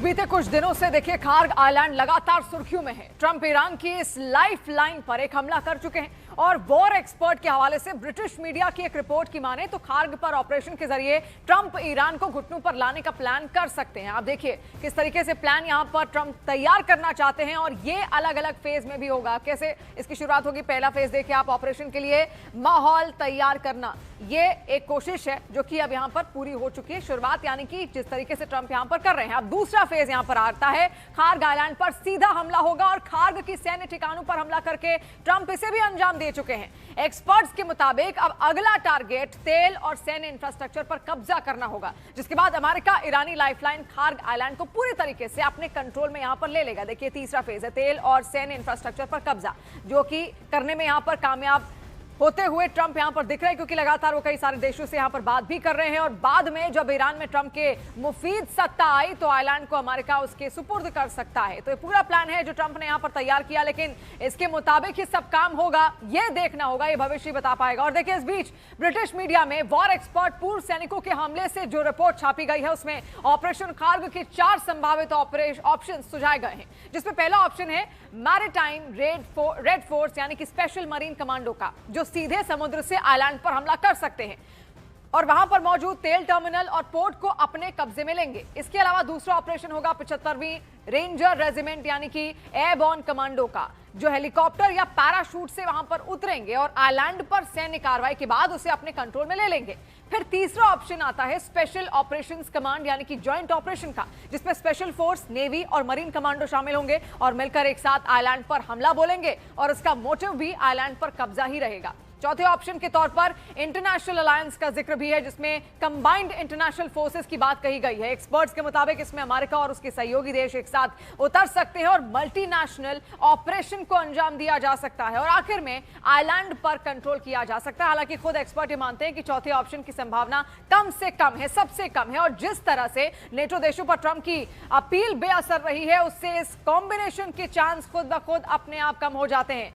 बीते कुछ दिनों से देखिए खार्ग आइलैंड लगातार सुर्खियों में है। ट्रंप ईरान की इस लाइफ लाइन पर एक हमला कर चुके हैं और वॉर एक्सपर्ट के हवाले से ब्रिटिश मीडिया की एक रिपोर्ट की माने तो खार्ग पर ऑपरेशन के जरिए ट्रंप ईरान को घुटनों पर लाने का प्लान कर सकते हैं। आप देखिए किस तरीके से प्लान यहां पर ट्रंप तैयार करना चाहते हैं और ये अलग अलग फेज में भी होगा। कैसे इसकी शुरुआत होगी, पहला फेज देखिए आप, ऑपरेशन के लिए माहौल तैयार करना। ये एक कोशिश है जो कि अब यहां पर पूरी हो चुकी है, शुरुआत यानी कि जिस तरीके से ट्रंप यहां पर कर रहे हैं। अब दूसरा फेज यहां पर आता है, खार्ग आइलैंड पर सीधा हमला होगा और खार्ग की सैन्य ठिकानों पर हमला करके ट्रंप इसे भी अंजाम दे चुके हैं। एक्सपर्ट्स के मुताबिक अब अगला टारगेट तेल और सैन्य इंफ्रास्ट्रक्चर पर कब्जा करना होगा, जिसके बाद अमेरिका ईरानी लाइफलाइन खार्ग आइलैंड को पूरी तरीके से अपने कंट्रोल में यहां पर ले लेगा। देखिए तीसरा फेज है तेल और सैन्य इंफ्रास्ट्रक्चर पर कब्जा, जो कि करने में यहां पर कामयाब होते हुए ट्रंप यहां पर दिख रहे हैं, क्योंकि लगातार वो कई सारे देशों से यहां पर बात भी कर रहे हैं। और बाद में जब ईरान में ट्रंप के मुफीद सत्ता आई तो आइलैंड को अमेरिका उसके सुपुर्द कर सकता है। तो ये पूरा प्लान है जो ट्रंप ने यहां पर तैयार किया, लेकिन इसके मुताबिक ही सब काम होगा ये देखना होगा, ये भविष्य बता पाएगा। और देखिए इस बीच ब्रिटिश मीडिया में वॉर एक्सपर्ट पूर्व सैनिकों के हमले से जो रिपोर्ट छापी गई है उसमें ऑपरेशन खार्ग के 4 संभावित ऑप्शन सुझाए गए हैं, जिसमें पहला ऑप्शन है मैरीटाइम रेड फोर्स यानी कि स्पेशल मरीन कमांडो का, जो सीधे समुद्र से आइलैंड पर हमला कर सकते हैं और वहां पर मौजूद तेल टर्मिनल और पोर्ट को अपने कब्जे में लेंगे। इसके अलावा दूसरा ऑपरेशन होगा 75वीं रेंजर रेजिमेंट यानी कि एयरबॉर्न कमांडो का, जो हेलीकॉप्टर या पैराशूट से वहां पर उतरेंगे और आइलैंड पर सैन्य कार्रवाई के बाद उसे अपने कंट्रोल में ले लेंगे। फिर तीसरा ऑप्शन आता है स्पेशल ऑपरेशंस कमांड यानी कि जॉइंट ऑपरेशन का, जिसमें स्पेशल फोर्स, नेवी और मरीन कमांडो शामिल होंगे और मिलकर एक साथ आइलैंड पर हमला बोलेंगे और इसका मोटिव भी आइलैंड पर कब्जा ही रहेगा। चौथे ऑप्शन के तौर पर इंटरनेशनल अलायंस का जिक्र भी है, जिसमें कंबाइंड इंटरनेशनल फोर्सेस की बात कही गई है। एक्सपर्ट्स के मुताबिक इसमें अमेरिका और उसके सहयोगी देश एक साथ उतर सकते हैं और मल्टीनेशनल ऑपरेशन को अंजाम दिया जा सकता है और आखिर में आइलैंड पर कंट्रोल किया जा सकता है। हालांकि खुद एक्सपर्ट ये मानते हैं कि चौथे ऑप्शन की संभावना कम से कम है, सबसे कम है, और जिस तरह से नेटो देशों पर ट्रंप की अपील बेअसर रही है उससे इस कॉम्बिनेशन के चांस खुद ब खुद अपने आप कम हो जाते हैं।